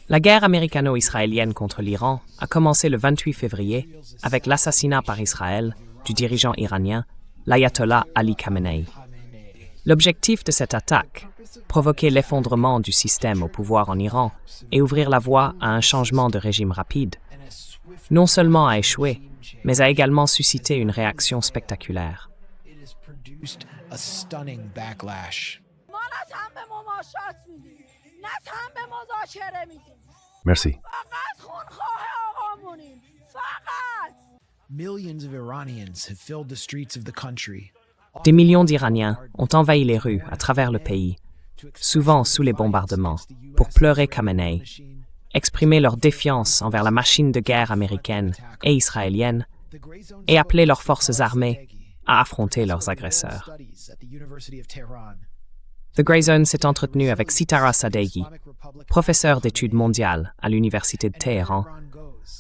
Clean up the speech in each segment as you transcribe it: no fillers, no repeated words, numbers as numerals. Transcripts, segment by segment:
La guerre américano-israélienne contre l'Iran a commencé le 28 février avec l'assassinat par Israël du dirigeant iranien, l'ayatollah Ali Khamenei. L'objectif de cette attaque, provoquer l'effondrement du système au pouvoir en Iran et ouvrir la voie à un changement de régime rapide, non seulement a échoué, mais a également suscité une réaction spectaculaire. Merci. Des millions d'Iraniens ont envahi les rues à travers le pays, souvent sous les bombardements, pour pleurer Khamenei, exprimer leur défiance envers la machine de guerre américaine et israélienne et appeler leurs forces armées à affronter leurs agresseurs. The Grey Zone s'est entretenu avec Sitara Sadeghi, professeur d'études mondiales à l'Université de Téhéran,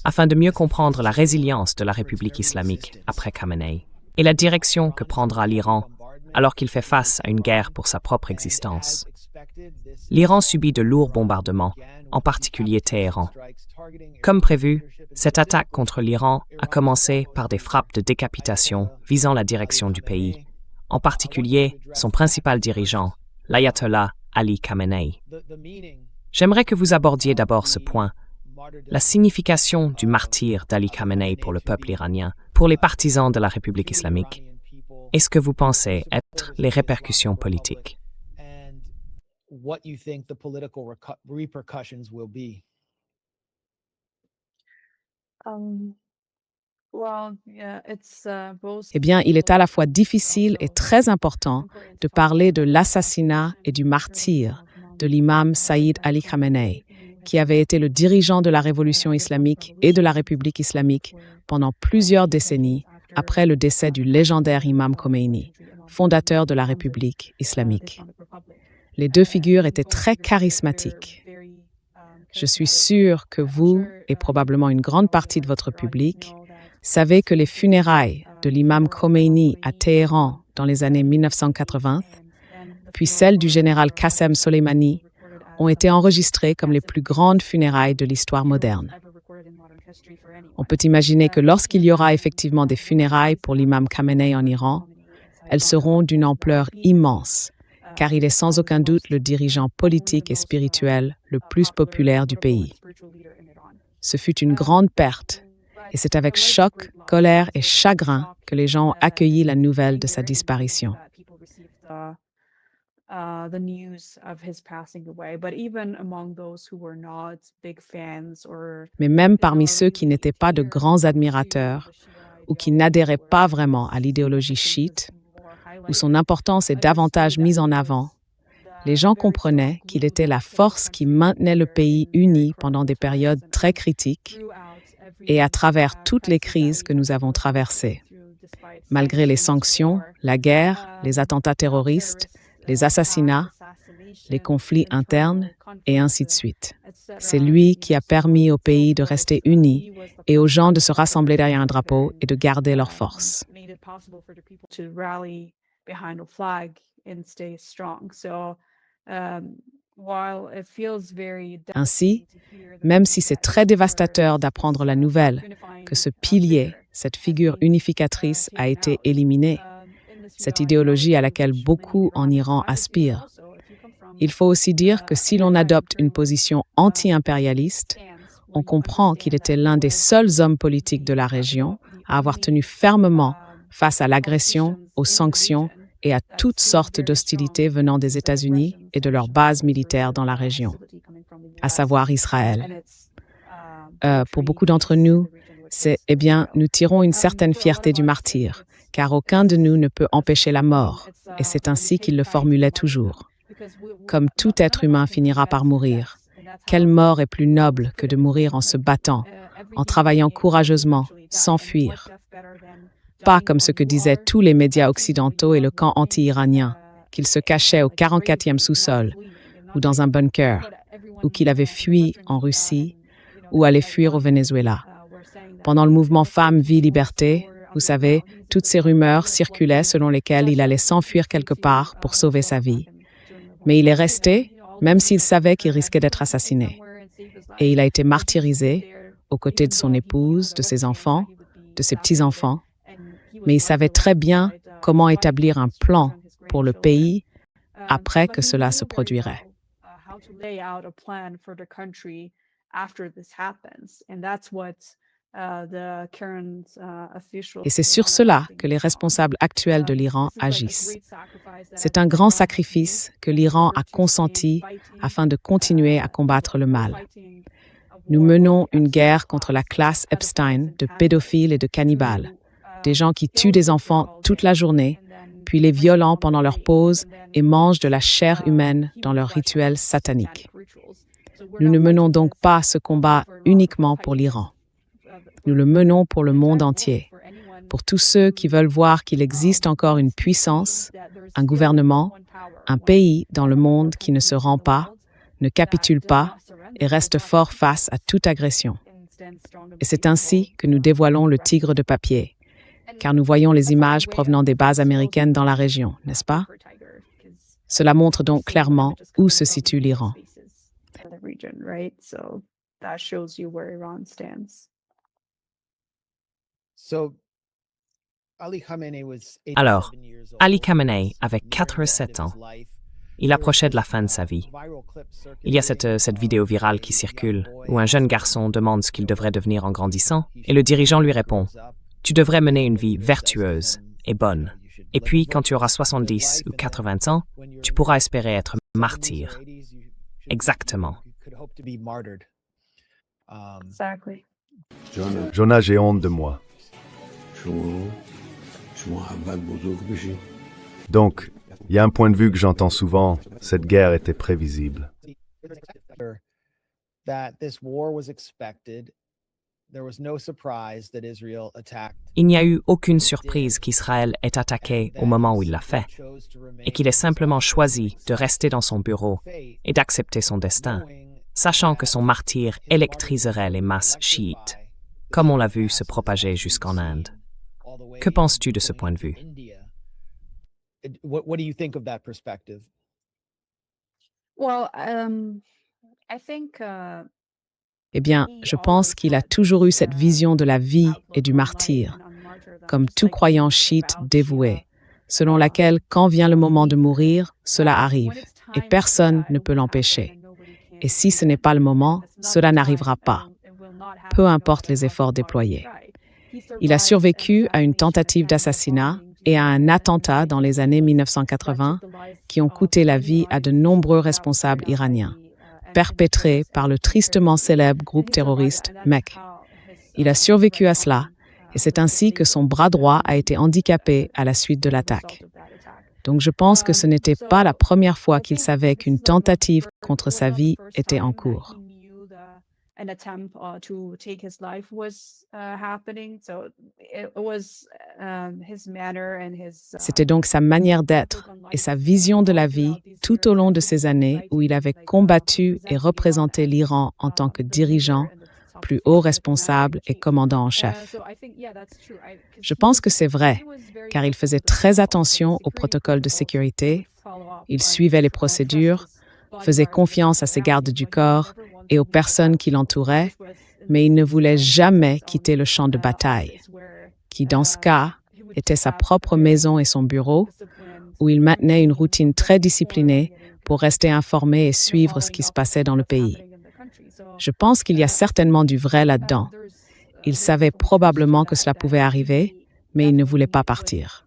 afin de mieux comprendre la résilience de la République islamique après Khamenei et la direction que prendra l'Iran alors qu'il fait face à une guerre pour sa propre existence. L'Iran subit de lourds bombardements, en particulier Téhéran. Comme prévu, cette attaque contre l'Iran a commencé par des frappes de décapitation visant la direction du pays, en particulier son principal dirigeant, l'ayatollah Ali Khamenei. J'aimerais que vous abordiez d'abord ce point, la signification du martyre d'Ali Khamenei pour le peuple iranien, pour les partisans de la République islamique, et ce que vous pensez être les répercussions politiques. Eh bien, il est à la fois difficile et très important de parler de l'assassinat et du martyre de l'imam Saïd Ali Khamenei, qui avait été le dirigeant de la révolution islamique et de la République islamique pendant plusieurs décennies après le décès du légendaire imam Khomeini, fondateur de la République islamique. Les deux figures étaient très charismatiques. Je suis sûre que vous, et probablement une grande partie de votre public, savez que les funérailles de l'imam Khomeini à Téhéran dans les années 1980, puis celles du général Qassem Soleimani, ont été enregistrées comme les plus grandes funérailles de l'histoire moderne. On peut imaginer que lorsqu'il y aura effectivement des funérailles pour l'imam Khamenei en Iran, elles seront d'une ampleur immense, car il est sans aucun doute le dirigeant politique et spirituel le plus populaire du pays. Ce fut une grande perte, et c'est avec choc, colère et chagrin que les gens ont accueilli la nouvelle de sa disparition. Mais même parmi ceux qui n'étaient pas de grands admirateurs ou qui n'adhéraient pas vraiment à l'idéologie chiite, où son importance est davantage mise en avant, les gens comprenaient qu'il était la force qui maintenait le pays uni pendant des périodes très critiques et à travers toutes les crises que nous avons traversées. Malgré les sanctions, la guerre, les attentats terroristes, les assassinats, les conflits internes, et ainsi de suite. C'est lui qui a permis au pays de rester uni et aux gens de se rassembler derrière un drapeau et de garder leur force. Ainsi, même si c'est très dévastateur d'apprendre la nouvelle que ce pilier, cette figure unificatrice a été éliminé, cette idéologie à laquelle beaucoup en Iran aspirent, il faut aussi dire que si l'on adopte une position anti-impérialiste, on comprend qu'il était l'un des seuls hommes politiques de la région à avoir tenu fermement face à l'agression, aux sanctions et à toutes sortes d'hostilités venant des États-Unis et de leurs bases militaires dans la région, à savoir Israël. Pour beaucoup d'entre nous, nous tirons une certaine fierté du martyr, car aucun de nous ne peut empêcher la mort, et c'est ainsi qu'il le formulait toujours. Comme tout être humain finira par mourir, quelle mort est plus noble que de mourir en se battant, en travaillant courageusement, sans fuir? Pas comme ce que disaient tous les médias occidentaux et le camp anti-iranien, qu'il se cachait au 44e sous-sol, ou dans un bunker, ou qu'il avait fui en Russie, ou allait fuir au Venezuela. Pendant le mouvement Femmes, Vie, Liberté, Vous savez, toutes ces rumeurs circulaient selon lesquelles il allait s'enfuir quelque part pour sauver sa vie. Mais il est resté, même s'il savait qu'il risquait d'être assassiné. Et il a été martyrisé aux côtés de son épouse, de ses enfants, de ses petits-enfants. Mais il savait très bien comment établir un plan pour le pays après que cela se produirait. Et c'est sur cela que les responsables actuels de l'Iran agissent. C'est un grand sacrifice que l'Iran a consenti afin de continuer à combattre le mal. Nous menons une guerre contre la classe Epstein de pédophiles et de cannibales, des gens qui tuent des enfants toute la journée, puis les violent pendant leur pause et mangent de la chair humaine dans leurs rituels sataniques. Nous ne menons donc pas ce combat uniquement pour l'Iran. Nous le menons pour le monde entier, pour tous ceux qui veulent voir qu'il existe encore une puissance, un gouvernement, un pays dans le monde qui ne se rend pas, ne capitule pas et reste fort face à toute agression. Et c'est ainsi que nous dévoilons le tigre de papier, car nous voyons les images provenant des bases américaines dans la région, n'est-ce pas? Cela montre donc clairement où se situe l'Iran. Alors, Ali Khamenei avait 87 ans. Il approchait de la fin de sa vie. Il y a cette vidéo virale qui circule, où un jeune garçon demande ce qu'il devrait devenir en grandissant, et le dirigeant lui répond « Tu devrais mener une vie vertueuse et bonne. Et puis, quand tu auras 70 ou 80 ans, tu pourras espérer être martyr. » Exactement. Jonah, j'ai honte de moi. Donc, il y a un point de vue que j'entends souvent, cette guerre était prévisible. Il n'y a eu aucune surprise qu'Israël ait attaqué au moment où il l'a fait, et qu'il ait simplement choisi de rester dans son bureau et d'accepter son destin, sachant que son martyre électriserait les masses chiites, comme on l'a vu se propager jusqu'en Inde. Que penses-tu de ce point de vue? Eh bien, je pense qu'il a toujours eu cette vision de la vie et du martyr, comme tout croyant chiite dévoué, selon laquelle, quand vient le moment de mourir, cela arrive, et personne ne peut l'empêcher. Et si ce n'est pas le moment, cela n'arrivera pas, peu importe les efforts déployés. Il a survécu à une tentative d'assassinat et à un attentat dans les années 1980 qui ont coûté la vie à de nombreux responsables iraniens, perpétrés par le tristement célèbre groupe terroriste MEK. Il a survécu à cela et c'est ainsi que son bras droit a été handicapé à la suite de l'attaque. Donc je pense que ce n'était pas la première fois qu'il savait qu'une tentative contre sa vie était en cours. C'était donc sa manière d'être et sa vision de la vie tout au long de ces années où il avait combattu et représenté l'Iran en tant que dirigeant, plus haut responsable et commandant en chef. Je pense que c'est vrai, car il faisait très attention aux protocoles de sécurité, il suivait les procédures, faisait confiance à ses gardes du corps et aux personnes qui l'entouraient, mais il ne voulait jamais quitter le champ de bataille, qui dans ce cas était sa propre maison et son bureau, où il maintenait une routine très disciplinée pour rester informé et suivre ce qui se passait dans le pays. Je pense qu'il y a certainement du vrai là-dedans. Il savait probablement que cela pouvait arriver, mais il ne voulait pas partir.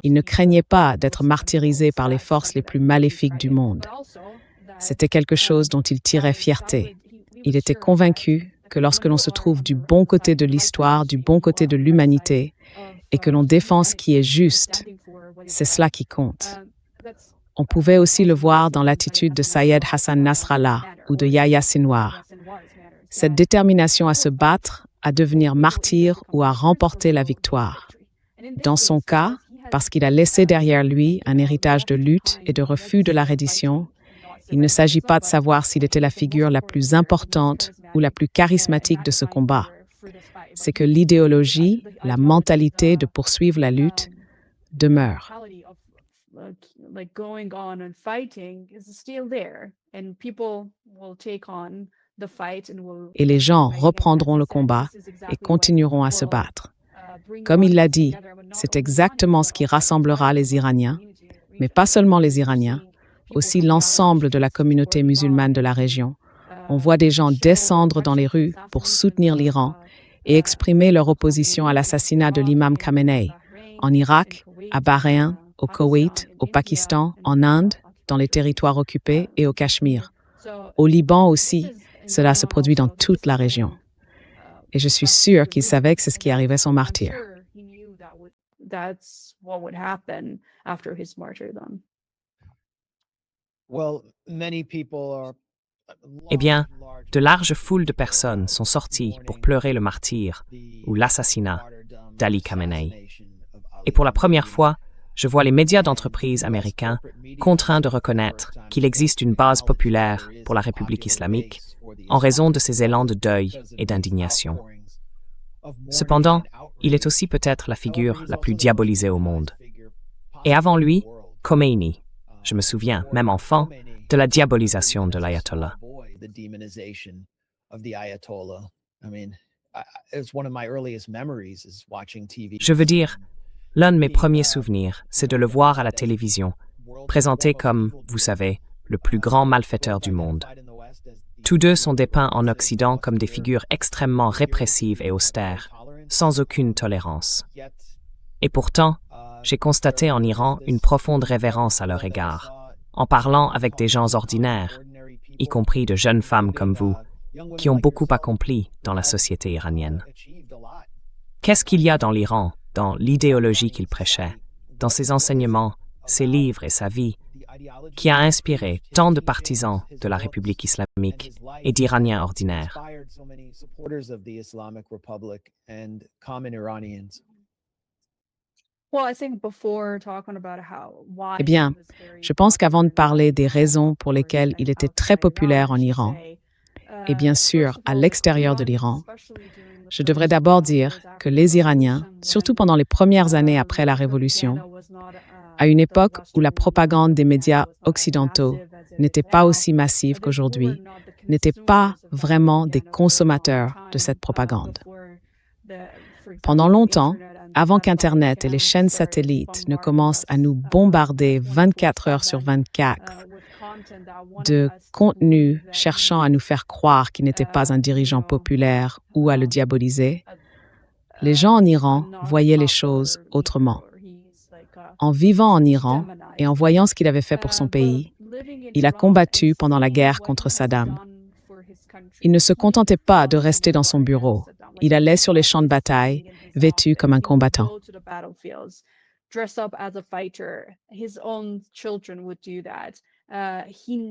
Il ne craignait pas d'être martyrisé par les forces les plus maléfiques du monde. C'était quelque chose dont il tirait fierté. Il était convaincu que lorsque l'on se trouve du bon côté de l'histoire, du bon côté de l'humanité, et que l'on défend ce qui est juste, c'est cela qui compte. On pouvait aussi le voir dans l'attitude de Sayed Hassan Nasrallah ou de Yahya Sinwar. Cette détermination à se battre, à devenir martyr ou à remporter la victoire. Dans son cas, parce qu'il a laissé derrière lui un héritage de lutte et de refus de la reddition, Il ne s'agit pas de savoir s'il était la figure la plus importante ou la plus charismatique de ce combat. C'est que l'idéologie, la mentalité de poursuivre la lutte demeure. Et les gens reprendront le combat et continueront à se battre. Comme il l'a dit, c'est exactement ce qui rassemblera les Iraniens, mais pas seulement les Iraniens, aussi l'ensemble de la communauté musulmane de la région. On voit des gens descendre dans les rues pour soutenir l'Iran et exprimer leur opposition à l'assassinat de l'imam Khamenei, en Irak, à Bahreïn, au Koweït, au Pakistan, en Inde, dans les territoires occupés et au Cachemire. Au Liban aussi, cela se produit dans toute la région. Et je suis sûre qu'il savait que c'est ce qui arrivait à son martyr. Eh bien, de larges foules de personnes sont sorties pour pleurer le martyre ou l'assassinat d'Ali Khamenei. Et pour la première fois, je vois les médias d'entreprise américains contraints de reconnaître qu'il existe une base populaire pour la République islamique en raison de ses élans de deuil et d'indignation. Cependant, il est aussi peut-être la figure la plus diabolisée au monde. Et avant lui, Khomeini. Je me souviens, même enfant, de la diabolisation de l'ayatollah. Je veux dire, l'un de mes premiers souvenirs, c'est de le voir à la télévision, présenté comme, vous savez, le plus grand malfaiteur du monde. Tous deux sont dépeints en Occident comme des figures extrêmement répressives et austères, sans aucune tolérance. Et pourtant, j'ai constaté en Iran une profonde révérence à leur égard, en parlant avec des gens ordinaires, y compris de jeunes femmes comme vous, qui ont beaucoup accompli dans la société iranienne. Qu'est-ce qu'il y a dans l'Iran, dans l'idéologie qu'il prêchait, dans ses enseignements, ses livres et sa vie, qui a inspiré tant de partisans de la République islamique et d'Iraniens ordinaires? Eh bien, je pense qu'avant de parler des raisons pour lesquelles il était très populaire en Iran, et bien sûr à l'extérieur de l'Iran, je devrais d'abord dire que les Iraniens, surtout pendant les premières années après la Révolution, à une époque où la propagande des médias occidentaux n'était pas aussi massive qu'aujourd'hui, n'étaient pas vraiment des consommateurs de cette propagande. Pendant longtemps, avant qu'Internet et les chaînes satellites ne commencent à nous bombarder 24 heures sur 24 de contenu cherchant à nous faire croire qu'il n'était pas un dirigeant populaire ou à le diaboliser, les gens en Iran voyaient les choses autrement. En vivant en Iran et en voyant ce qu'il avait fait pour son pays, il a combattu pendant la guerre contre Saddam. Il ne se contentait pas de rester dans son bureau. Il allait sur les champs de bataille, vêtu comme un combattant.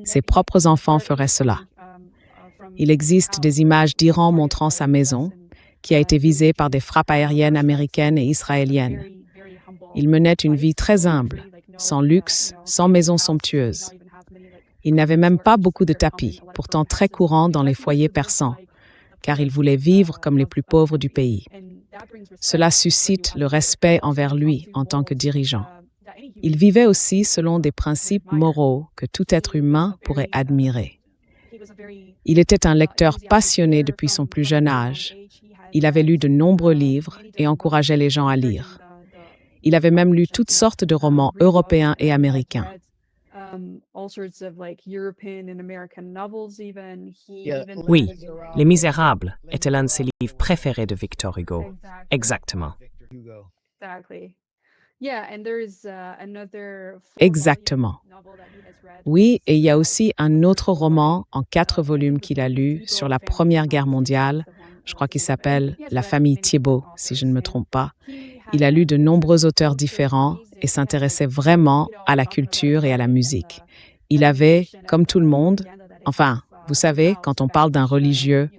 Ses propres enfants feraient cela. Il existe des images d'Iran montrant sa maison, qui a été visée par des frappes aériennes américaines et israéliennes. Il menait une vie très humble, sans luxe, sans maison somptueuse. Il n'avait même pas beaucoup de tapis, pourtant très courant dans les foyers persans, car il voulait vivre comme les plus pauvres du pays. Cela suscite le respect envers lui en tant que dirigeant. Il vivait aussi selon des principes moraux que tout être humain pourrait admirer. Il était un lecteur passionné depuis son plus jeune âge. Il avait lu de nombreux livres et encourageait les gens à lire. Il avait même lu toutes sortes de romans européens et américains. Oui, Les Misérables était l'un de ses livres préférés de Victor Hugo. Exactement. Exactement. Oui, et il y a aussi un autre roman en 4 volumes qu'il a lu sur la Première Guerre mondiale. Je crois qu'il s'appelle La famille Thiébaut, si je ne me trompe pas. Il a lu de nombreux auteurs différents et s'intéressait vraiment à la culture et à la musique. Il avait, comme tout le monde, enfin, vous savez, quand on parle d'un religieux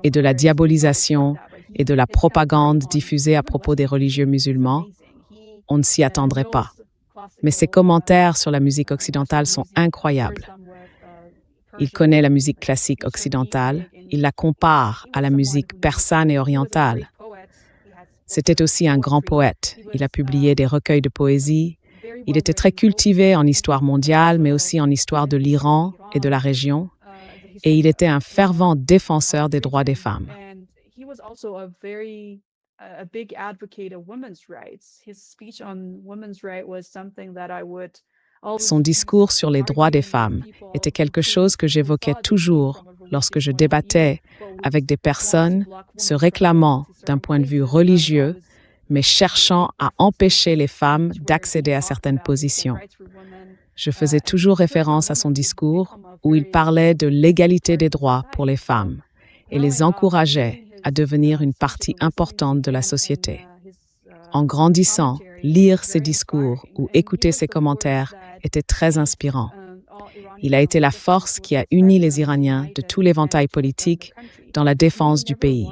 et de la diabolisation et de la propagande diffusée à propos des religieux musulmans, on ne s'y attendrait pas. Mais ses commentaires sur la musique occidentale sont incroyables. Il connaît la musique classique occidentale, il la compare à la musique persane et orientale. C'était aussi un grand poète. Il a publié des recueils de poésie. Il était très cultivé en histoire mondiale, mais aussi en histoire de l'Iran et de la région. Et il était un fervent défenseur des droits des femmes. Son discours sur les droits des femmes était quelque chose que j'évoquais toujours lorsque je débattais avec des personnes se réclamant d'un point de vue religieux, mais cherchant à empêcher les femmes d'accéder à certaines positions. Je faisais toujours référence à son discours où il parlait de l'égalité des droits pour les femmes et les encourageait à devenir une partie importante de la société. En grandissant, lire ses discours ou écouter ses commentaires était très inspirant. Il a été la force qui a uni les Iraniens de tout l'éventail politique dans la défense du pays.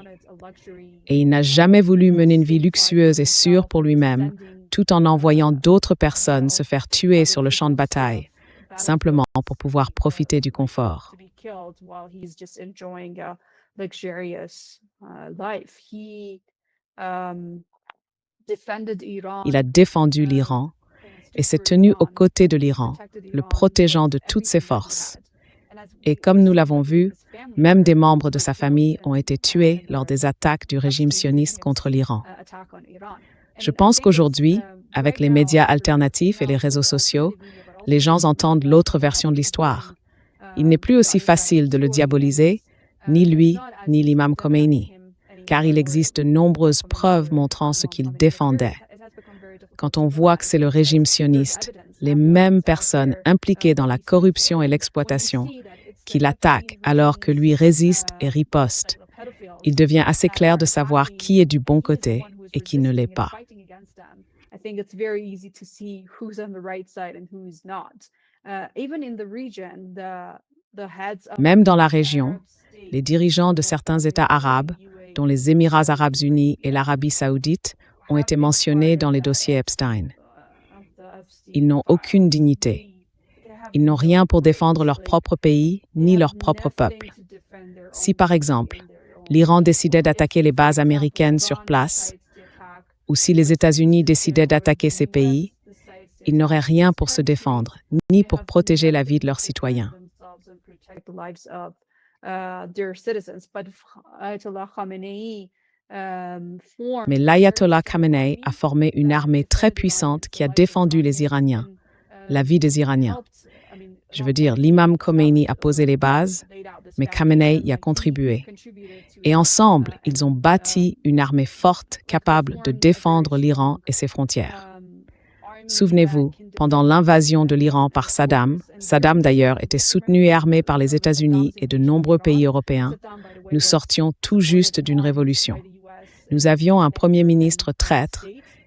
Et il n'a jamais voulu mener une vie luxueuse et sûre pour lui-même, tout en envoyant d'autres personnes se faire tuer sur le champ de bataille, simplement pour pouvoir profiter du confort. Il a défendu l'Iran et s'est tenu aux côtés de l'Iran, le protégeant de toutes ses forces. Et comme nous l'avons vu, même des membres de sa famille ont été tués lors des attaques du régime sioniste contre l'Iran. Je pense qu'aujourd'hui, avec les médias alternatifs et les réseaux sociaux, les gens entendent l'autre version de l'histoire. Il n'est plus aussi facile de le diaboliser, ni lui, ni l'imam Khomeini, car il existe de nombreuses preuves montrant ce qu'il défendait. Quand on voit que c'est le régime sioniste, les mêmes personnes impliquées dans la corruption et l'exploitation, qui l'attaquent alors que lui résiste et riposte, il devient assez clair de savoir qui est du bon côté et qui ne l'est pas. Même dans la région, les dirigeants de certains États arabes, dont les Émirats arabes unis et l'Arabie saoudite, ont été mentionnés dans les dossiers Epstein. Ils n'ont aucune dignité. Ils n'ont rien pour défendre leur propre pays ni leur propre peuple. Si, par exemple, l'Iran décidait d'attaquer les bases américaines sur place, ou si les États-Unis décidaient d'attaquer ces pays, ils n'auraient rien pour se défendre, ni pour protéger la vie de leurs citoyens. Mais l'ayatollah Khamenei a formé une armée très puissante qui a défendu les Iraniens, la vie des Iraniens. Je veux dire, l'imam Khomeini a posé les bases, mais Khamenei y a contribué. Et ensemble, ils ont bâti une armée forte capable de défendre l'Iran et ses frontières. Souvenez-vous, pendant l'invasion de l'Iran par Saddam d'ailleurs était soutenu et armé par les États-Unis et de nombreux pays européens, nous sortions tout juste d'une révolution. Nous avions un Premier ministre traître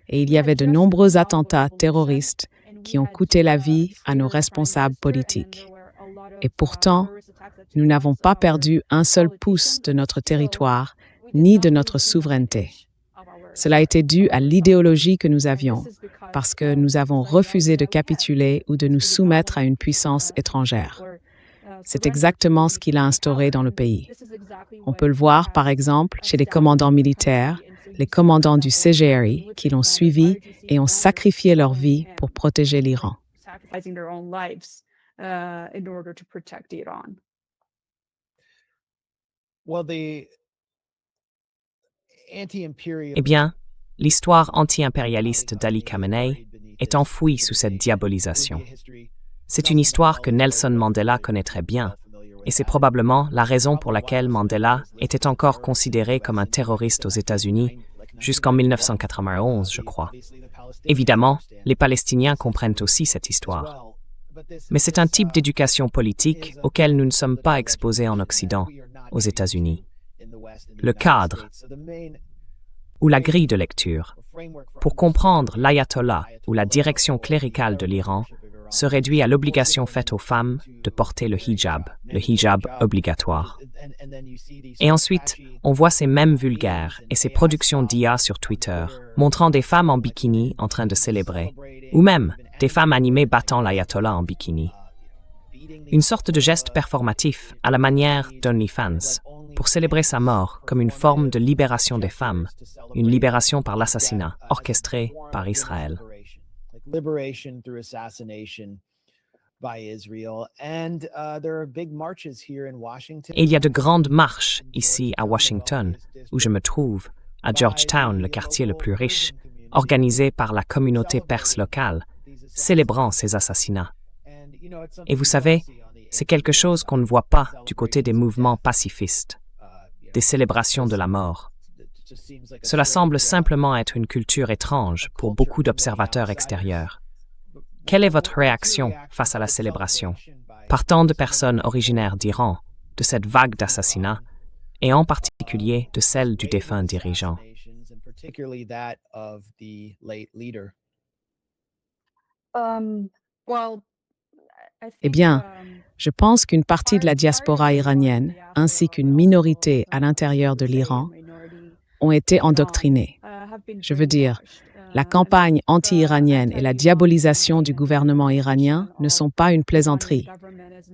et il y avait de nombreux attentats terroristes qui ont coûté la vie à nos responsables politiques. Et pourtant, nous n'avons pas perdu un seul pouce de notre territoire ni de notre souveraineté. Cela était dû à l'idéologie que nous avions, parce que nous avons refusé de capituler ou de nous soumettre à une puissance étrangère. C'est exactement ce qu'il a instauré dans le pays. On peut le voir, par exemple, chez les commandants militaires, les commandants du CGRI qui l'ont suivi et ont sacrifié leur vie pour protéger l'Iran. Eh bien, l'histoire anti-impérialiste d'Ali Khamenei est enfouie sous cette diabolisation. C'est une histoire que Nelson Mandela connaît très bien, et c'est probablement la raison pour laquelle Mandela était encore considéré comme un terroriste aux États-Unis jusqu'en 1991, je crois. Évidemment, les Palestiniens comprennent aussi cette histoire. Mais c'est un type d'éducation politique auquel nous ne sommes pas exposés en Occident, aux États-Unis. Le cadre ou la grille de lecture, pour comprendre l'ayatollah ou la direction cléricale de l'Iran, se réduit à l'obligation faite aux femmes de porter le hijab obligatoire. Et ensuite, on voit ces mêmes vulgaires et ces productions d'IA sur Twitter, montrant des femmes en bikini en train de célébrer, ou même des femmes animées battant l'ayatollah en bikini. une sorte de geste performatif à la manière d'OnlyFans, pour célébrer sa mort comme une forme de libération des femmes, une libération par l'assassinat orchestré par Israël. Et il y a de grandes marches ici à Washington, où je me trouve, à Georgetown, le quartier le plus riche, organisées par la communauté perse locale, célébrant ces assassinats. Et vous savez, c'est quelque chose qu'on ne voit pas du côté des mouvements pacifistes, des célébrations de la mort. Cela semble simplement être une culture étrange pour beaucoup d'observateurs extérieurs. Quelle est votre réaction face à la célébration, par tant de personnes originaires d'Iran, de cette vague d'assassinats, et en particulier de celle du défunt dirigeant? Eh bien, je pense qu'une partie de la diaspora iranienne, ainsi qu'une minorité à l'intérieur de l'Iran, ont été endoctrinés. Je veux dire, la campagne anti-iranienne et la diabolisation du gouvernement iranien ne sont pas une plaisanterie.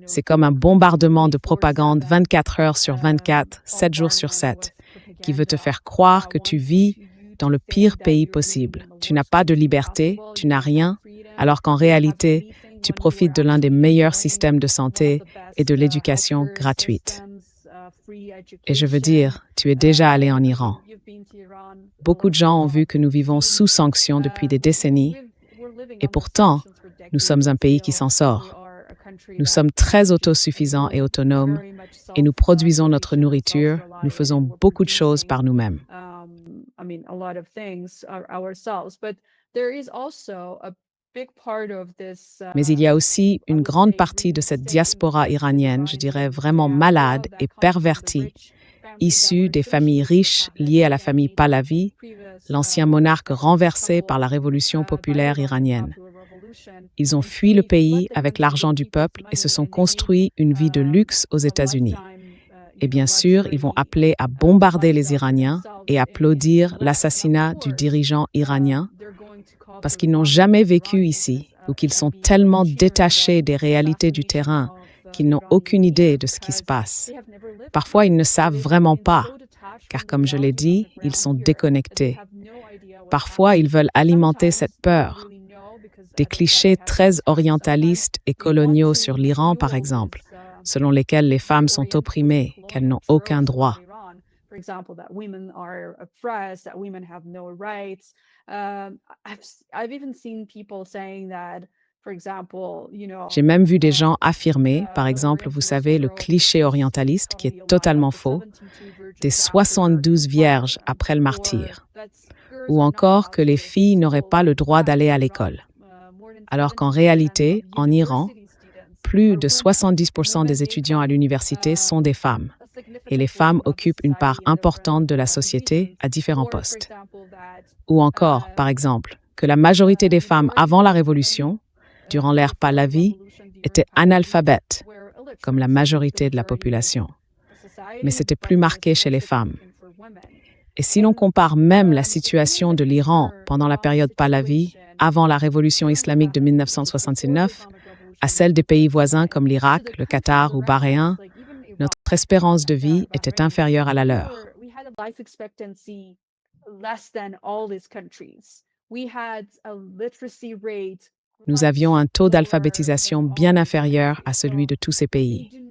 C'est comme un bombardement de propagande 24 heures sur 24, 7 jours sur 7, qui veut te faire croire que tu vis dans le pire pays possible. Tu n'as pas de liberté, tu n'as rien, alors qu'en réalité, tu profites de l'un des meilleurs systèmes de santé et de l'éducation gratuite. Et je veux dire, tu es déjà allé en Iran. Beaucoup de gens ont vu que nous vivons sous sanctions depuis des décennies, et pourtant, nous sommes un pays qui s'en sort. Nous sommes très autosuffisants et autonomes, et nous produisons notre nourriture, nous faisons beaucoup de choses par nous-mêmes. Mais il y a aussi une grande partie de cette diaspora iranienne, je dirais vraiment malade et pervertie, issue des familles riches liées à la famille Pahlavi, l'ancien monarque renversé par la révolution populaire iranienne. Ils ont fui le pays avec l'argent du peuple et se sont construits une vie de luxe aux États-Unis. Et bien sûr, ils vont appeler à bombarder les Iraniens et applaudir l'assassinat du dirigeant iranien parce qu'ils n'ont jamais vécu ici ou qu'ils sont tellement détachés des réalités du terrain qu'ils n'ont aucune idée de ce qui se passe. Parfois, ils ne savent vraiment pas, car comme je l'ai dit, ils sont déconnectés. Parfois, ils veulent alimenter cette peur. Des clichés très orientalistes et coloniaux sur l'Iran, par exemple, selon lesquels les femmes sont opprimées, qu'elles n'ont aucun droit. J'ai même vu des gens affirmer, par exemple, vous savez, le cliché orientaliste qui est totalement faux, des 72 vierges après le martyre, ou encore que les filles n'auraient pas le droit d'aller à l'école. Alors qu'en réalité, en Iran, plus de 70% des étudiants à l'université sont des femmes, et les femmes occupent une part importante de la société à différents postes. Ou encore, par exemple, que la majorité des femmes avant la Révolution, durant l'ère Pahlavi, étaient analphabètes, comme la majorité de la population. Mais c'était plus marqué chez les femmes. Et si l'on compare même la situation de l'Iran pendant la période Pahlavi, avant la révolution islamique de 1969, à celle des pays voisins comme l'Irak, le Qatar ou Bahreïn, notre espérance de vie était inférieure à la leur. Nous avions un taux d'alphabétisation bien inférieur à celui de tous ces pays.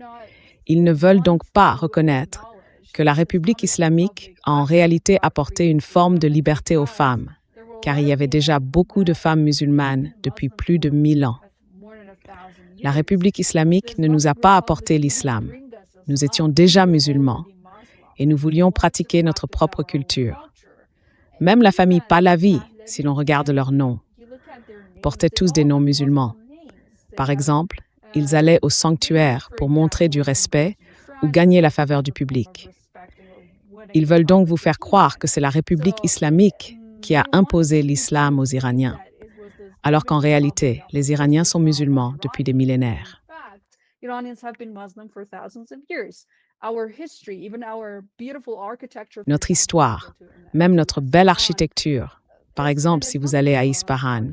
Ils ne veulent donc pas reconnaître que la République islamique a en réalité apporté une forme de liberté aux femmes, car il y avait déjà beaucoup de femmes musulmanes depuis plus de 1000 ans. La République islamique ne nous a pas apporté l'islam. Nous étions déjà musulmans et nous voulions pratiquer notre propre culture. Même la famille Pahlavi, si l'on regarde leurs noms, portaient tous des noms musulmans. Par exemple, ils allaient au sanctuaire pour montrer du respect ou gagner la faveur du public. Ils veulent donc vous faire croire que c'est la République islamique qui a imposé l'islam aux Iraniens, alors qu'en réalité, les Iraniens sont musulmans depuis des millénaires. Notre histoire, même notre belle architecture, par exemple si vous allez à Ispahan,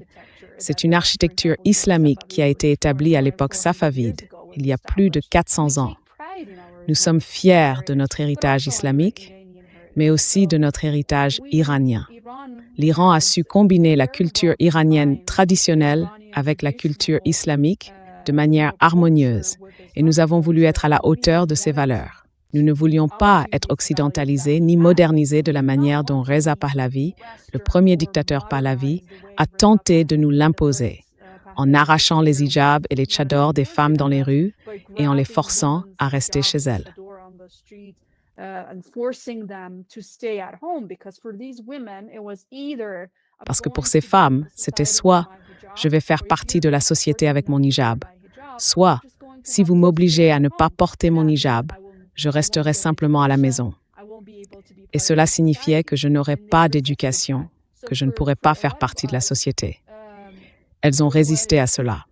c'est une architecture islamique qui a été établie à l'époque safavide il y a plus de 400 ans. Nous sommes fiers de notre héritage islamique, mais aussi de notre héritage iranien. L'Iran a su combiner la culture iranienne traditionnelle avec la culture islamique de manière harmonieuse, et nous avons voulu être à la hauteur de ces valeurs. Nous ne voulions pas être occidentalisés ni modernisés de la manière dont Reza Pahlavi, le premier dictateur Pahlavi, a tenté de nous l'imposer, en arrachant les hijabs et les tchadors des femmes dans les rues et en les forçant à rester chez elles. Parce que pour ces femmes, c'était soit « je vais faire partie de la société avec mon hijab », soit « si vous m'obligez à ne pas porter mon hijab, je resterai simplement à la maison ». Et cela signifiait que je n'aurais pas d'éducation, que je ne pourrais pas faire partie de la société. Elles ont résisté à cela.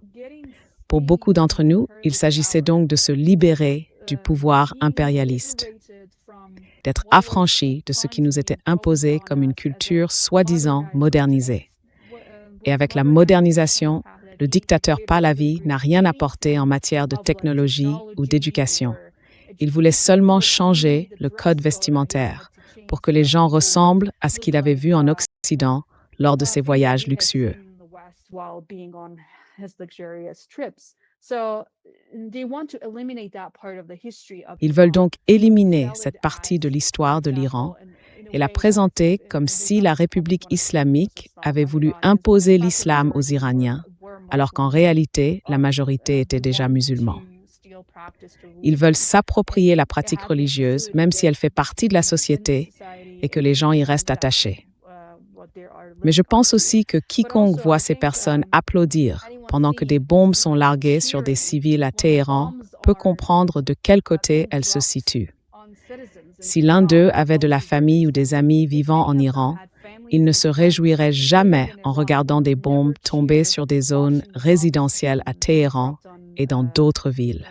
Pour beaucoup d'entre nous, il s'agissait donc de se libérer du pouvoir impérialiste, d'être affranchis de ce qui nous était imposé comme une culture soi-disant modernisée. Et avec la modernisation, le dictateur Pahlavi n'a rien apporté en matière de technologie ou d'éducation. Il voulait seulement changer le code vestimentaire pour que les gens ressemblent à ce qu'il avait vu en Occident lors de ses voyages luxueux. Ils veulent donc éliminer cette partie de l'histoire de l'Iran et la présenter comme si la République islamique avait voulu imposer l'islam aux Iraniens, alors qu'en réalité, la majorité était déjà musulmane. Ils veulent s'approprier la pratique religieuse, même si elle fait partie de la société et que les gens y restent attachés. Mais je pense aussi que quiconque voit ces personnes applaudir pendant que des bombes sont larguées sur des civils à Téhéran peut comprendre de quel côté elles se situent. Si l'un d'eux avait de la famille ou des amis vivant en Iran, il ne se réjouirait jamais en regardant des bombes tomber sur des zones résidentielles à Téhéran et dans d'autres villes.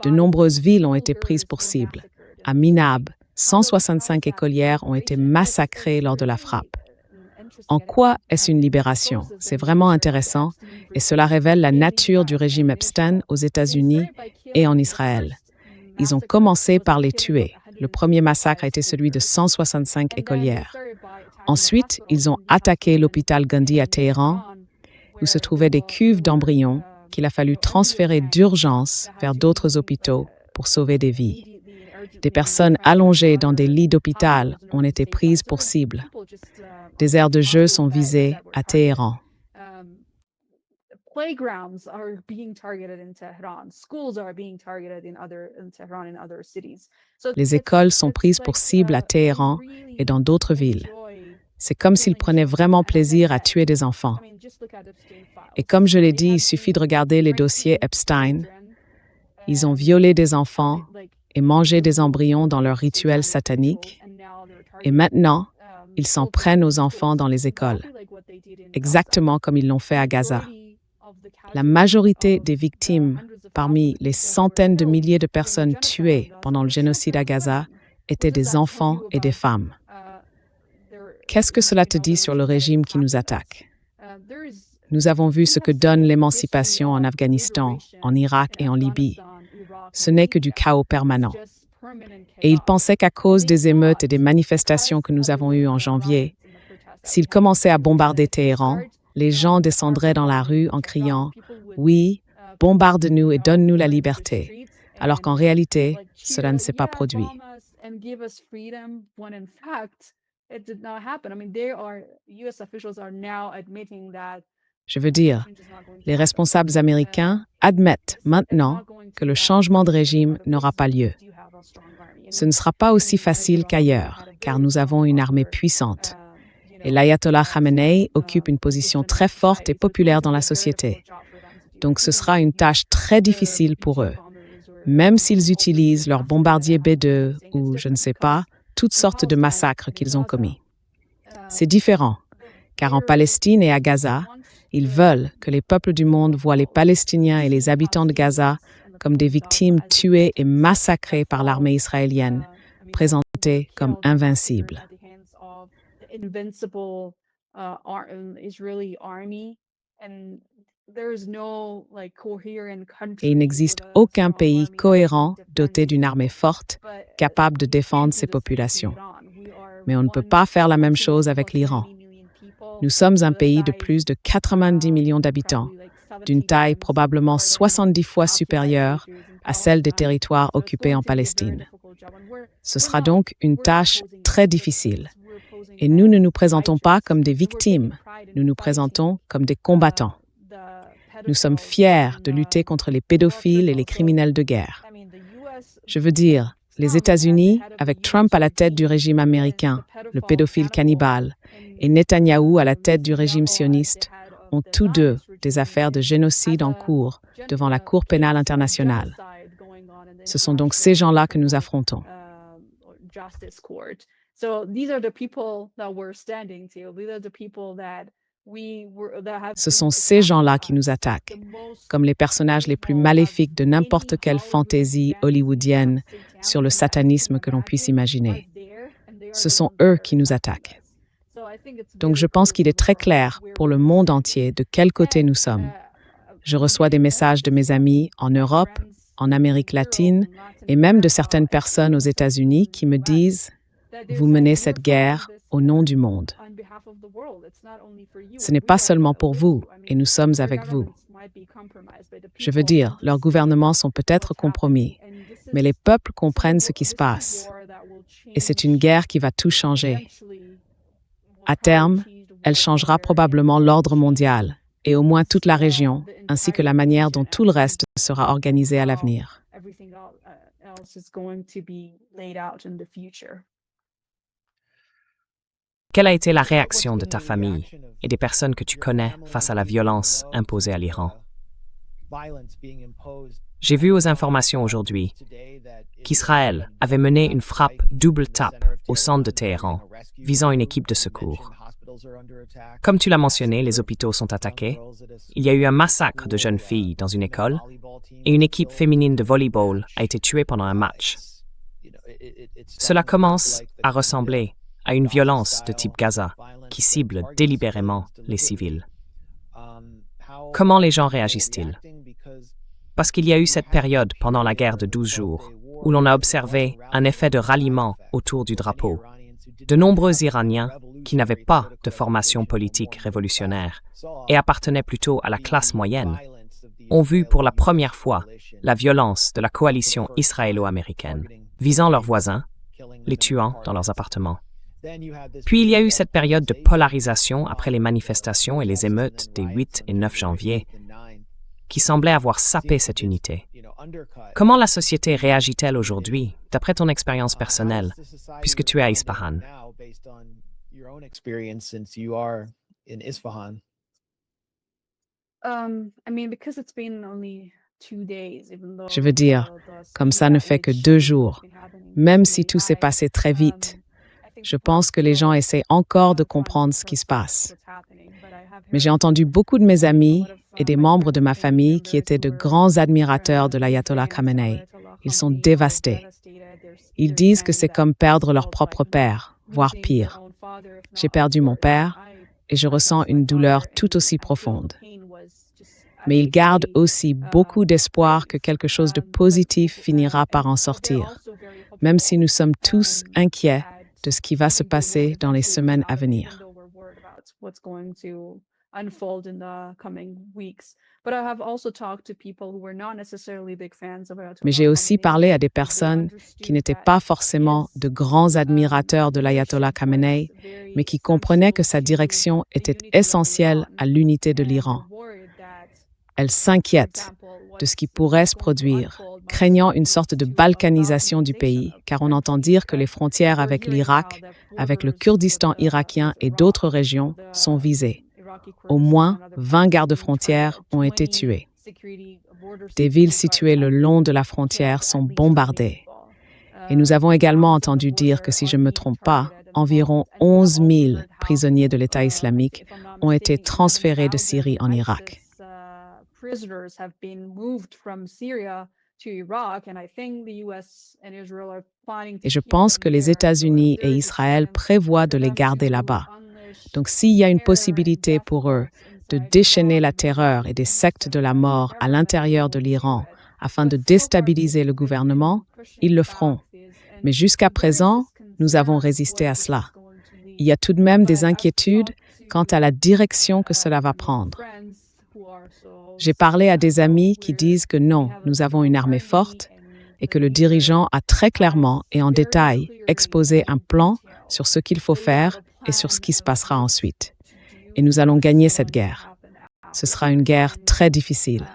De nombreuses villes ont été prises pour cible. À Minab, 165 écolières ont été massacrées lors de la frappe. En quoi est-ce une libération? C'est vraiment intéressant et cela révèle la nature du régime Epstein aux États-Unis et en Israël. Ils ont commencé par les tuer. Le premier massacre a été celui de 165 écolières. Ensuite, ils ont attaqué l'hôpital Gandhi à Téhéran, où se trouvaient des cuves d'embryons qu'il a fallu transférer d'urgence vers d'autres hôpitaux pour sauver des vies. Des personnes allongées dans des lits d'hôpital ont été prises pour cible. Des aires de jeu sont visées à Téhéran. Les écoles sont prises pour cible à Téhéran et dans d'autres villes. C'est comme s'ils prenaient vraiment plaisir à tuer des enfants. Et comme je l'ai dit, il suffit de regarder les dossiers Epstein. Ils ont violé des enfants et mangé des embryons dans leurs rituels sataniques. Et maintenant, ils s'en prennent aux enfants dans les écoles, exactement comme ils l'ont fait à Gaza. La majorité des victimes parmi les centaines de milliers de personnes tuées pendant le génocide à Gaza étaient des enfants et des femmes. Qu'est-ce que cela te dit sur le régime qui nous attaque? Nous avons vu ce que donne l'émancipation en Afghanistan, en Irak et en Libye. Ce n'est que du chaos permanent. Et ils pensaient qu'à cause des émeutes et des manifestations que nous avons eues en janvier, s'ils commençaient à bombarder Téhéran, les gens descendraient dans la rue en criant « Oui, bombarde-nous et donne-nous la liberté », alors qu'en réalité, cela ne s'est pas produit. Je veux dire, les responsables américains admettent maintenant que le changement de régime n'aura pas lieu. Ce ne sera pas aussi facile qu'ailleurs, car nous avons une armée puissante. Et l'ayatollah Khamenei occupe une position très forte et populaire dans la société. Donc ce sera une tâche très difficile pour eux, même s'ils utilisent leurs bombardiers B-2 ou, je ne sais pas, toutes sortes de massacres qu'ils ont commis. C'est différent, car en Palestine et à Gaza, ils veulent que les peuples du monde voient les Palestiniens et les habitants de Gaza comme des victimes tuées et massacrées par l'armée israélienne, présentées comme invincibles. Et il n'existe aucun pays cohérent doté d'une armée forte, capable de défendre ses populations. Mais on ne peut pas faire la même chose avec l'Iran. Nous sommes un pays de plus de 90 millions d'habitants, d'une taille probablement 70 fois supérieure à celle des territoires occupés en Palestine. Ce sera donc une tâche très difficile. Et nous ne nous présentons pas comme des victimes, nous nous présentons comme des combattants. Nous sommes fiers de lutter contre les pédophiles et les criminels de guerre. Je veux dire, les États-Unis, avec Trump à la tête du régime américain, le pédophile cannibale, et Netanyahou à la tête du régime sioniste, ont tous deux des affaires de génocide en cours devant la Cour pénale internationale. Ce sont donc ces gens-là que nous affrontons. Ce sont ces gens-là qui nous attaquent, comme les personnages les plus maléfiques de n'importe quelle fantaisie hollywoodienne sur le satanisme que l'on puisse imaginer. Ce sont eux qui nous attaquent. Donc je pense qu'il est très clair pour le monde entier de quel côté nous sommes. Je reçois des messages de mes amis en Europe, en Amérique latine et même de certaines personnes aux États-Unis qui me disent « Vous menez cette guerre au nom du monde. Ce n'est pas seulement pour vous, et nous sommes avec vous. » Je veux dire, leurs gouvernements sont peut-être compromis, mais les peuples comprennent ce qui se passe. Et c'est une guerre qui va tout changer. À terme, elle changera probablement l'ordre mondial, et au moins toute la région, ainsi que la manière dont tout le reste sera organisé à l'avenir. Quelle a été la réaction de ta famille et des personnes que tu connais face à la violence imposée à l'Iran? J'ai vu aux informations aujourd'hui qu'Israël avait mené une frappe double tap au centre de Téhéran, visant une équipe de secours. Comme tu l'as mentionné, les hôpitaux sont attaqués. Il y a eu un massacre de jeunes filles dans une école et une équipe féminine de volleyball a été tuée pendant un match. Cela commence à ressembler à une violence de type Gaza qui cible délibérément les civils. Comment les gens réagissent-ils? Parce qu'il y a eu cette période pendant la guerre de 12 jours où l'on a observé un effet de ralliement autour du drapeau. De nombreux Iraniens qui n'avaient pas de formation politique révolutionnaire et appartenaient plutôt à la classe moyenne ont vu pour la première fois la violence de la coalition israélo-américaine visant leurs voisins, les tuant dans leurs appartements. Puis il y a eu cette période de polarisation après les manifestations et les émeutes des 8 et 9 janvier qui semblait avoir sapé cette unité. Comment la société réagit-elle aujourd'hui, d'après ton expérience personnelle, puisque tu es à Isfahan? Je veux dire, comme ça ne fait que 2 jours, même si tout s'est passé très vite, je pense que les gens essaient encore de comprendre ce qui se passe. Mais j'ai entendu beaucoup de mes amis et des membres de ma famille qui étaient de grands admirateurs de l'ayatollah Khamenei. Ils sont dévastés. Ils disent que c'est comme perdre leur propre père, voire pire. J'ai perdu mon père et je ressens une douleur tout aussi profonde. Mais ils gardent aussi beaucoup d'espoir que quelque chose de positif finira par en sortir, même si nous sommes tous inquiets de ce qui va se passer dans les semaines à venir. Mais j'ai aussi parlé à des personnes qui n'étaient pas forcément de grands admirateurs de l'ayatollah Khamenei, mais qui comprenaient que sa direction était essentielle à l'unité de l'Iran. Elles s'inquiètent de ce qui pourrait se produire, craignant une sorte de balkanisation du pays, car on entend dire que les frontières avec l'Irak, avec le Kurdistan irakien et d'autres régions sont visées. Au moins 20 gardes-frontières ont été tués. Des villes situées le long de la frontière sont bombardées. Et nous avons également entendu dire que, si je ne me trompe pas, environ 11 000 prisonniers de l'État islamique ont été transférés de Syrie en Irak. Et je pense que les États-Unis et Israël prévoient de les garder là-bas. Donc s'il y a une possibilité pour eux de déchaîner la terreur et des sectes de la mort à l'intérieur de l'Iran afin de déstabiliser le gouvernement, ils le feront. Mais jusqu'à présent, nous avons résisté à cela. Il y a tout de même des inquiétudes quant à la direction que cela va prendre. J'ai parlé à des amis qui disent que non, nous avons une armée forte et que le dirigeant a très clairement et en détail exposé un plan sur ce qu'il faut faire et sur ce qui se passera ensuite. Et nous allons gagner cette guerre. Ce sera une guerre très difficile.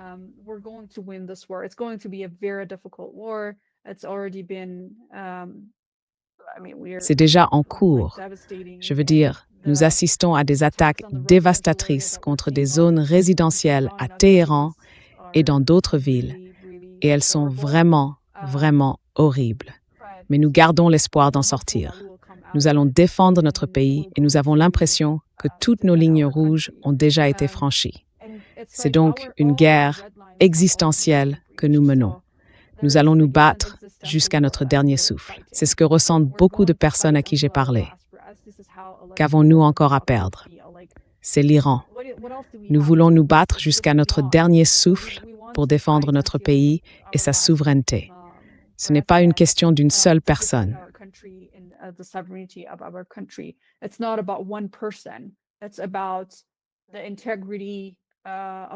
C'est déjà en cours. Je veux dire, nous assistons à des attaques dévastatrices contre des zones résidentielles à Téhéran et dans d'autres villes. Et elles sont vraiment, vraiment horribles. Mais nous gardons l'espoir d'en sortir. Nous allons défendre notre pays et nous avons l'impression que toutes nos lignes rouges ont déjà été franchies. C'est donc une guerre existentielle que nous menons. Nous allons nous battre jusqu'à notre dernier souffle. C'est ce que ressentent beaucoup de personnes à qui j'ai parlé. Qu'avons-nous encore à perdre? C'est l'Iran. Nous voulons nous battre jusqu'à notre dernier souffle pour défendre notre pays et sa souveraineté. Ce n'est pas une question d'une seule personne.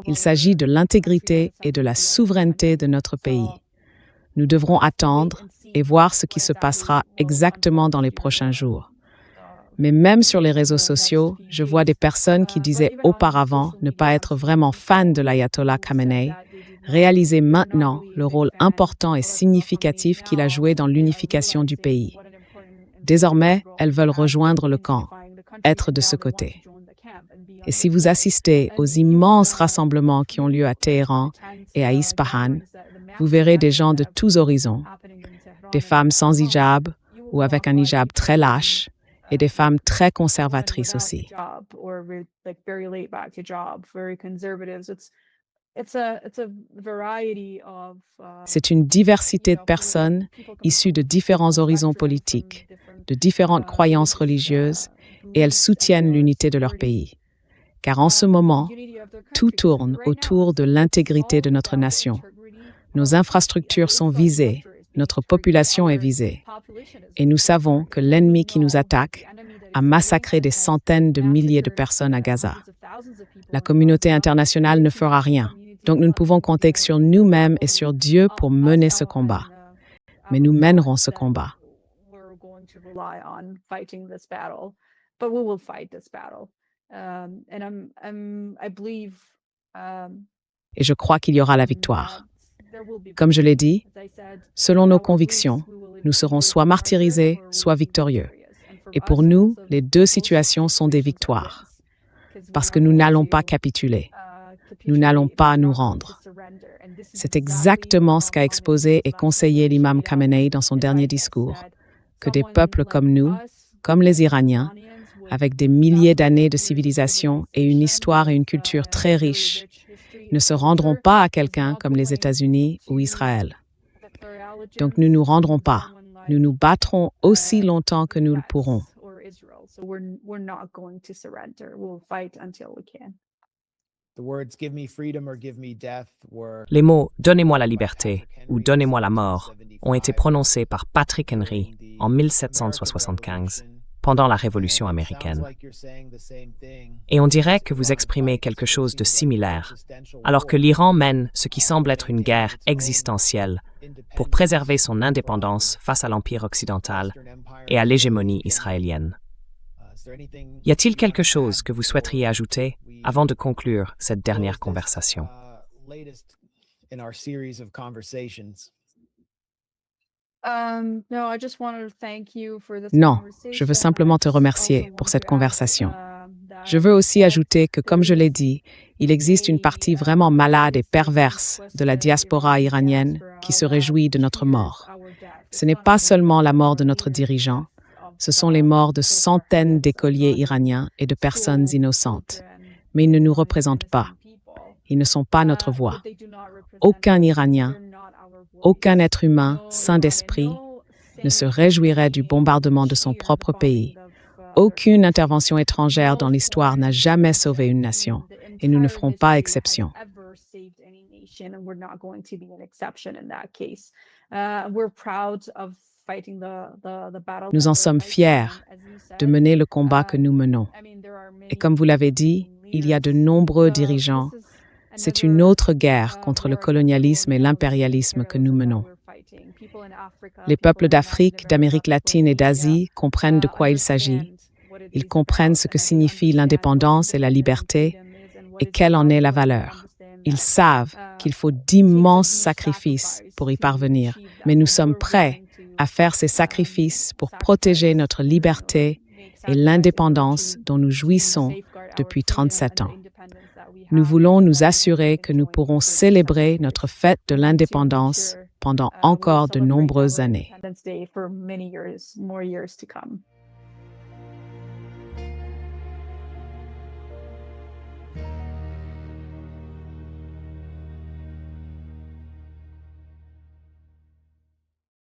Il s'agit de l'intégrité et de la souveraineté de notre pays. Nous devrons attendre et voir ce qui se passera exactement dans les prochains jours. Mais même sur les réseaux sociaux, je vois des personnes qui disaient auparavant ne pas être vraiment fans de l'ayatollah Khamenei, réaliser maintenant le rôle important et significatif qu'il a joué dans l'unification du pays. Désormais, elles veulent rejoindre le camp, être de ce côté. Et si vous assistez aux immenses rassemblements qui ont lieu à Téhéran et à Ispahan, vous verrez des gens de tous horizons, des femmes sans hijab ou avec un hijab très lâche, et des femmes très conservatrices aussi. C'est une diversité de personnes issues de différents horizons politiques, de différentes croyances religieuses, et elles soutiennent l'unité de leur pays. Car en ce moment, tout tourne autour de l'intégrité de notre nation. Nos infrastructures sont visées, notre population est visée. Et nous savons que l'ennemi qui nous attaque a massacré des centaines de milliers de personnes à Gaza. La communauté internationale ne fera rien. Donc nous ne pouvons compter que sur nous-mêmes et sur Dieu pour mener ce combat. Mais nous mènerons ce combat. Et je crois qu'il y aura la victoire. Comme je l'ai dit, selon nos convictions, nous serons soit martyrisés, soit victorieux. Et pour nous, les deux situations sont des victoires. Parce que nous n'allons pas capituler. Nous n'allons pas nous rendre. C'est exactement ce qu'a exposé et conseillé l'imam Khamenei dans son dernier discours, que des peuples comme nous, comme les Iraniens, avec des milliers d'années de civilisation et une histoire et une culture très riches, ne se rendront pas à quelqu'un comme les États-Unis ou Israël. Donc nous ne nous rendrons pas. Nous nous battrons aussi longtemps que nous le pourrons. Les mots « Donnez-moi la liberté » ou « Donnez-moi la mort » ont été prononcés par Patrick Henry en 1775, pendant la Révolution américaine. Et on dirait que vous exprimez quelque chose de similaire, alors que l'Iran mène ce qui semble être une guerre existentielle pour préserver son indépendance face à l'Empire occidental et à l'hégémonie israélienne. Y a-t-il quelque chose que vous souhaiteriez ajouter avant de conclure cette dernière conversation? Non, je veux simplement te remercier pour cette conversation. Je veux aussi ajouter que, comme je l'ai dit, il existe une partie vraiment malade et perverse de la diaspora iranienne qui se réjouit de notre mort. Ce n'est pas seulement la mort de notre dirigeant, ce sont les morts de centaines d'écoliers iraniens et de personnes innocentes. Mais ils ne nous représentent pas. Ils ne sont pas notre voix. Aucun Iranien aucun être humain sain d'esprit ne se réjouirait du bombardement de son propre pays. Aucune intervention étrangère dans l'histoire n'a jamais sauvé une nation, et nous ne ferons pas exception. Nous en sommes fiers de mener le combat que nous menons. Et comme vous l'avez dit, il y a de nombreux dirigeants. C'est une autre guerre contre le colonialisme et l'impérialisme que nous menons. Les peuples d'Afrique, d'Amérique latine et d'Asie comprennent de quoi il s'agit. Ils comprennent ce que signifie l'indépendance et la liberté et quelle en est la valeur. Ils savent qu'il faut d'immenses sacrifices pour y parvenir, mais nous sommes prêts à faire ces sacrifices pour protéger notre liberté et l'indépendance dont nous jouissons depuis 37 ans. Nous voulons nous assurer que nous pourrons célébrer notre fête de l'indépendance pendant encore de nombreuses années.